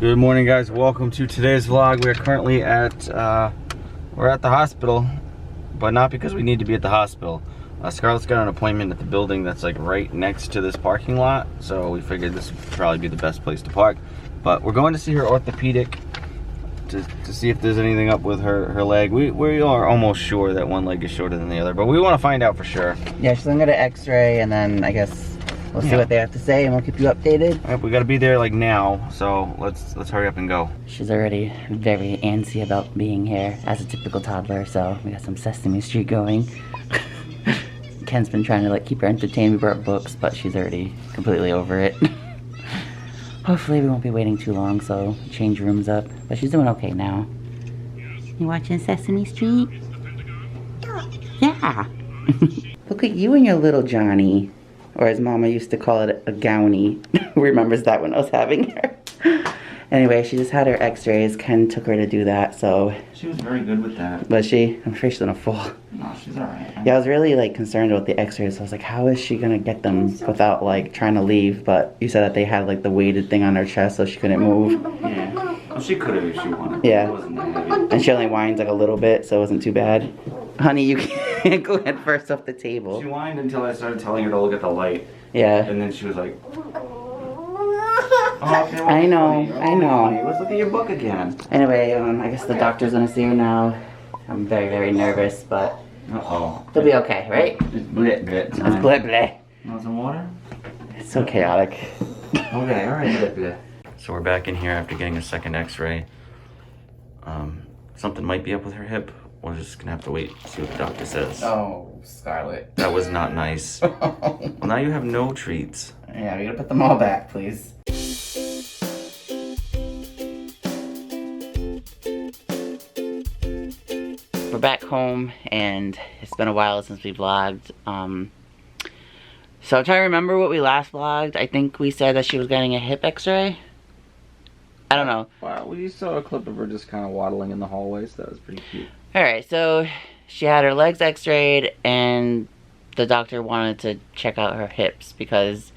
Good morning, guys. Welcome to today's vlog. We're currently at we're at the hospital, but not because we need to be at the hospital. Scarlett's got an appointment at the building that's like right next to this parking lot, so we figured this would probably be the best place to park. But we're going to see her orthopedic to see if there's anything up with her leg. We are almost sure that one leg is shorter than the other, but we want to find out for sure. Yeah, she's gonna get an x-ray, and then I guess we'll see what they have to say, and we'll keep you updated. All right, we gotta be there like now, so let's hurry up and go. She's already very antsy about being here, as a typical toddler, so we got some Sesame Street going. Ken's been trying to like keep her entertained. We brought books, but she's already completely over it. Hopefully we won't be waiting too long, so change rooms up. But she's doing okay now. You watching Sesame Street? Yeah. Look at you and your little Johnny. Or as Mama used to call it, a gownie. Who remembers that when I was having her? Anyway, she just had her x-rays. Ken took her to do that, so... She was very good with that. Was she? I'm afraid she's gonna fall. No, she's alright. Yeah, I was really like concerned about the x-rays. I was like, how is she gonna get them without like trying to leave? But you said that they had like the weighted thing on her chest so she couldn't move. Yeah. Well, she could have if she wanted. Yeah. It wasn't that heavy. And she only whines like a little bit, so it wasn't too bad. Honey, you can't go head first off the table. She whined until I started telling her to look at the light. Yeah. And then she was like... Oh, okay, well, I know, funny. I know. Funny. Let's look at your book again. Anyway, I guess the doctor's gonna see her now. I'm very, very nervous, but Uh-oh. it'll be okay, right? It's blit It's bleh bleh. Want some water? It's so chaotic. Okay, alright, blit blit. So we're back in here after getting a second x-ray. Something might be up with her hip. We're just gonna have to wait and see what the doctor says. Oh, Scarlett. That was not nice. Well, now you have no treats. Yeah, we gotta put them all back, please. We're back home, and it's been a while since we vlogged. So I'm trying to remember what we last vlogged. I think we said that she was getting a hip x-ray. I don't know. Wow, we saw a clip of her just kind of waddling in the hallway, so that was pretty cute. Alright, so she had her legs x-rayed, and the doctor wanted to check out her hips because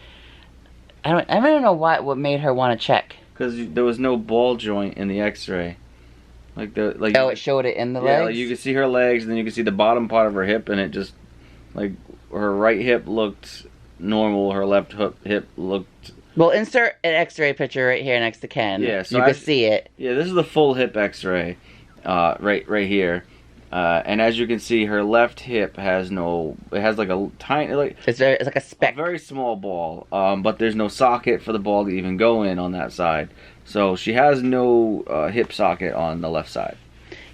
I don't know what made her want to check. Because there was no ball joint in the x-ray. Oh, it showed it in the legs? Yeah, like you could see her legs, and then you could see the bottom part of her hip, and it just, like, her right hip looked normal, her left hip looked... Well, insert an x-ray picture right here next to Ken. Yeah, so you can see it. Yeah, this is the full hip x-ray, right here. And as you can see, her left hip has no... It has like a tiny... It's like a speck. A very small ball, but there's no socket for the ball to even go in on that side. So she has no hip socket on the left side.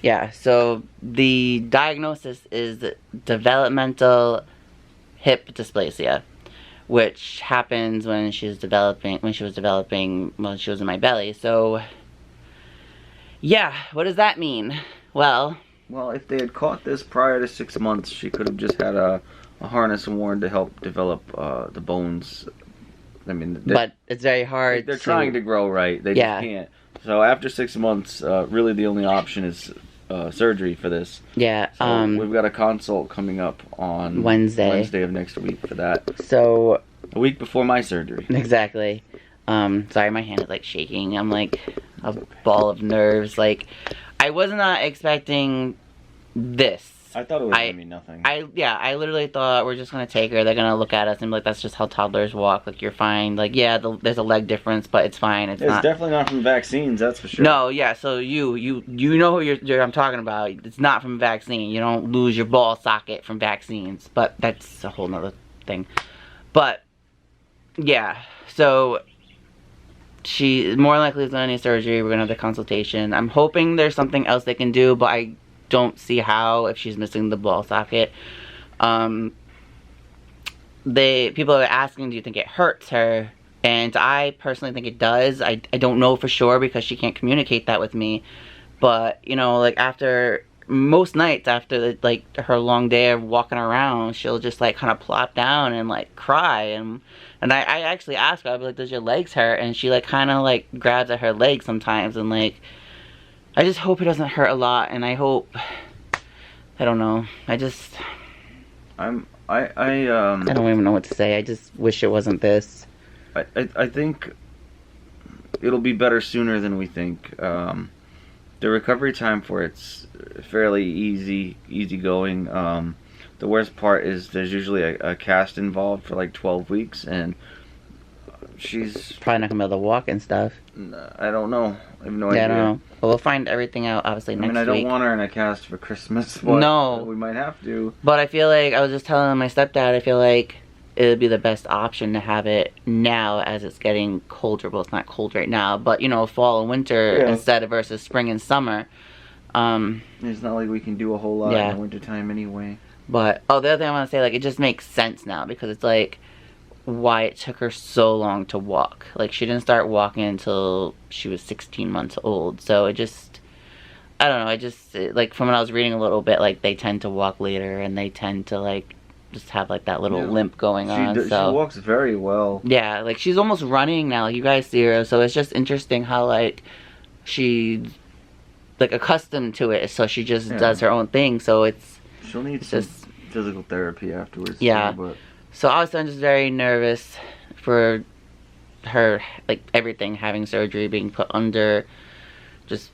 Yeah, so the diagnosis is developmental hip dysplasia, which happens when she was developing when she was in my belly. So yeah, what does that mean? Well, if they had caught this prior to 6 months, she could have just had a harness worn to help develop the bones. I mean, but it's very hard. They're trying to grow right. They just can't. So after 6 months, really the only option is surgery for this. Yeah. So we've got a consult coming up on Wednesday of next week for that. So a week before my surgery. Exactly. Sorry, my hand is like shaking. I'm like a ball of nerves. Like, I was not expecting this. I thought it was gonna be nothing. I literally thought we're just gonna take her. They're gonna look at us and be like, "That's just how toddlers walk. Like, you're fine. Like, yeah, there's a leg difference, but it's fine. It's not." Definitely not from vaccines. That's for sure. No, yeah. So you know who I'm talking about. It's not from vaccine. You don't lose your ball socket from vaccines. But that's a whole nother thing. But yeah, so she more likely is gonna need surgery. We're gonna have the consultation. I'm hoping there's something else they can do, but I don't see how if she's missing the ball socket. People are asking, do you think it hurts her? And I personally think it does. I don't know for sure because she can't communicate that with me. But, you know, like after most nights after like her long day of walking around, she'll just like kind of plop down and like cry. And I actually ask her, I'll be like, does your legs hurt? And she like kind of like grabs at her leg sometimes, and like I just hope it doesn't hurt a lot, and I hope, I don't know, I don't even know what to say. I just wish it wasn't this. I think it'll be better sooner than we think. The recovery time for it's fairly easy going. The worst part is there's usually a cast involved for like 12 weeks, and she's probably not gonna be able to walk and stuff. I don't know. I have no idea. I don't know. Well, we'll find everything out obviously next week. I don't want her in a cast for Christmas, but no, we might have to. But I feel like, I was just telling my stepdad, I feel like it would be the best option to have it now as it's getting colder. Well, it's not cold right now, but you know, fall and winter instead of versus spring and summer. It's not like we can do a whole lot in the wintertime anyway. But, the other thing I want to say, like, it just makes sense now, because it's like, why it took her so long to walk. Like, she didn't start walking until she was 16 months old. So it just, I don't know, like, from when I was reading a little bit, like, they tend to walk later, and they tend to, like, just have, like, that little limp going on. She walks very well. Yeah, like, she's almost running now, like, you guys see her. So it's just interesting how, like, she's, like, accustomed to it. So she just does her own thing. So she'll need some physical therapy afterwards. Yeah. Too, but so obviously I'm just very nervous for her, like, everything, having surgery, being put under, just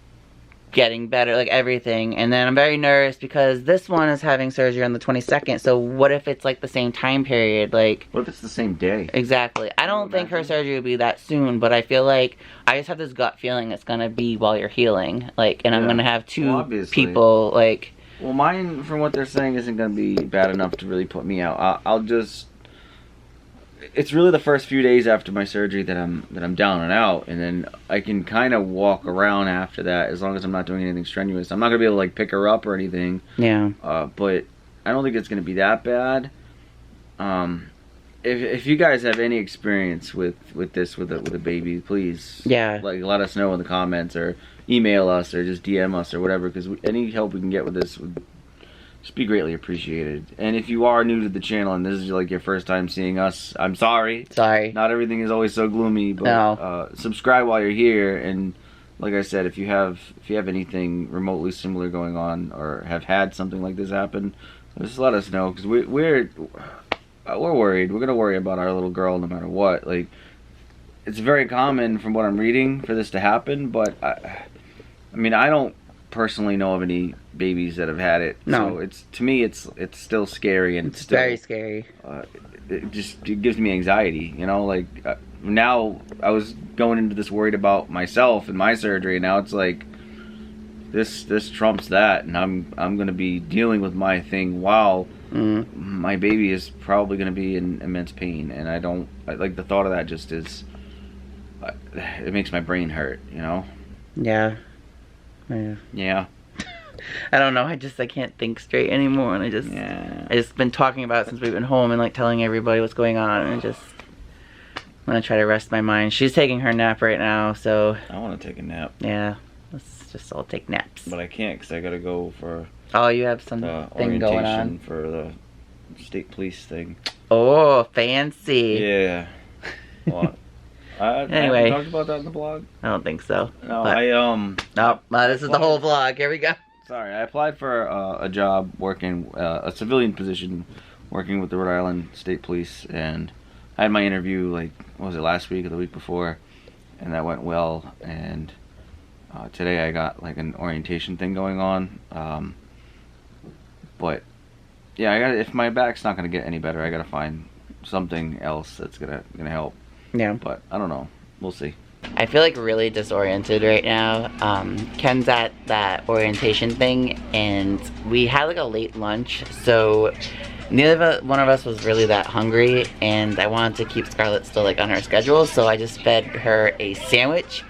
getting better, like, everything. And then I'm very nervous because this one is having surgery on the 22nd. So what if it's, like, the same time period? Like, what if it's the same day? Exactly. I don't think her surgery will be that soon, but I feel like I just have this gut feeling it's going to be while you're healing. Like, and I'm going to have two people, like... Well, mine, from what they're saying, isn't going to be bad enough to really put me out. I'll just... It's really the first few days after my surgery that I'm down and out, and then I can kind of walk around after that as long as I'm not doing anything strenuous. I'm not going to be able to, like, pick her up or anything. Yeah. But I don't think it's going to be that bad. If you guys have any experience with this with a baby, please like let us know in the comments, or email us, or just DM us, or whatever, because any help we can get with this would just be greatly appreciated. And if you are new to the channel and this is like your first time seeing us, I'm sorry. Not everything is always so gloomy, but subscribe while you're here. And like I said, if you have anything remotely similar going on, or have had something like this happen, just let us know, because we're worried. We're gonna worry about our little girl no matter what. Like, it's very common from what I'm reading for this to happen, but I mean, I don't personally know of any babies that have had it. No. So to me it's still scary, and it's still very scary. It gives me anxiety, you know. Like, now I was going into this worried about myself and my surgery, and now it's like this trumps that, and I'm gonna be dealing with my thing while my baby is probably gonna be in immense pain, and I like the thought of that. Just is it makes my brain hurt, you know. Yeah. I don't know, I can't think straight anymore, and I just been talking about it since we've been home, and like telling everybody what's going on, and I'm gonna try to rest my mind. She's taking her nap right now, so I want to take a nap. Yeah, let's just all take naps. But I can't, because I gotta go for you have some thing going on for the state police thing. Oh, fancy. Yeah. What? Anyway, talked about that in the blog? I don't think so. No, nope. This is the whole vlog. Here we go. Sorry, I applied for a job working a civilian position, working with the Rhode Island State Police, and I had my interview, like, what was it, last week or the week before, and that went well. And today I got like an orientation thing going on. But yeah, if my back's not gonna get any better, I gotta find something else that's gonna help. Yeah. But I don't know. We'll see. I feel like really disoriented right now. Ken's at that orientation thing, and we had like a late lunch, so neither one of us was really that hungry, and I wanted to keep Scarlett still like on her schedule, so I just fed her a sandwich.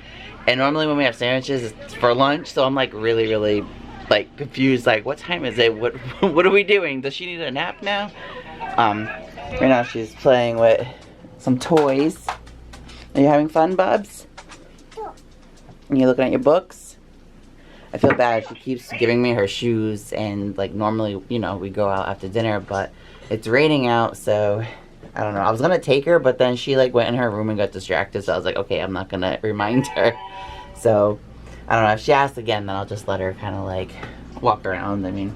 And normally when we have sandwiches, it's for lunch, so I'm like really like confused, like what time is it? What are we doing? Does she need a nap now? Right now she's playing with some toys. Are you having fun, Bubs? And you looking at your books? I feel bad. She keeps giving me her shoes, and like normally, you know, we go out after dinner, but it's raining out, so I don't know. I was gonna take her, but then she like went in her room and got distracted, so I was like, okay, I'm not gonna remind her. So I don't know. If she asks again, then I'll just let her kind of like walk around. I mean,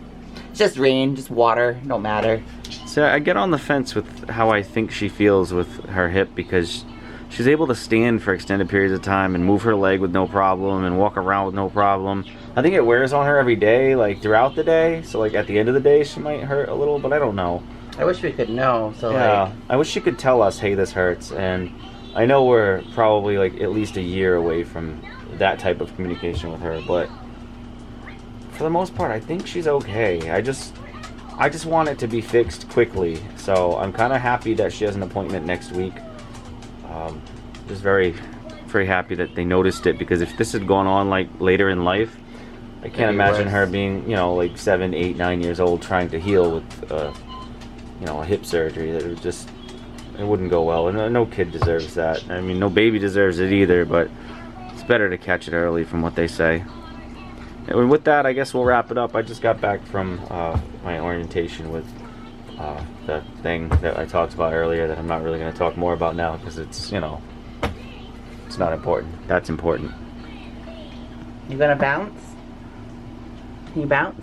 it's just rain, just water, don't matter. So I get on the fence with how I think she feels with her hip, because she's able to stand for extended periods of time and move her leg with no problem and walk around with no problem. I think it wears on her every day, like throughout the day. So like at the end of the day, she might hurt a little, but I don't know. I wish we could know. So yeah, like, I wish she could tell us, hey, this hurts. And I know we're probably like at least a year away from that type of communication with her, but for the most part, I think she's okay. I just want it to be fixed quickly. So I'm kind of happy that she has an appointment next week. Just very, very happy that they noticed it, because if this had gone on like later in life, I can't imagine her being, you know, like 7, 8, 9 years old trying to heal with, you know, a hip surgery. That would just, it wouldn't go well. And no kid deserves that. I mean, no baby deserves it either, but it's better to catch it early from what they say. And with that, I guess we'll wrap it up. I just got back from my orientation with the thing that I talked about earlier that I'm not really going to talk more about now, because it's, you know, it's not important. That's important. You gonna bounce? Can you bounce?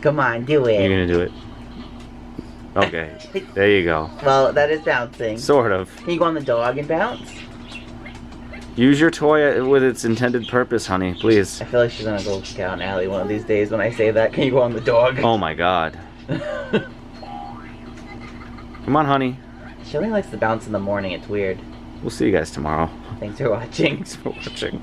Come on, do it. You're going to do it? Okay. There you go. Well, that is bouncing. Sort of. Can you go on the dog and bounce? Use your toy with its intended purpose, honey, please. I feel like she's gonna go kick out an alley one of these days when I say that. Can you go on the dog? Oh my god. Come on, honey. She only likes to bounce in the morning. It's weird. We'll see you guys tomorrow. Thanks for watching. Thanks for watching.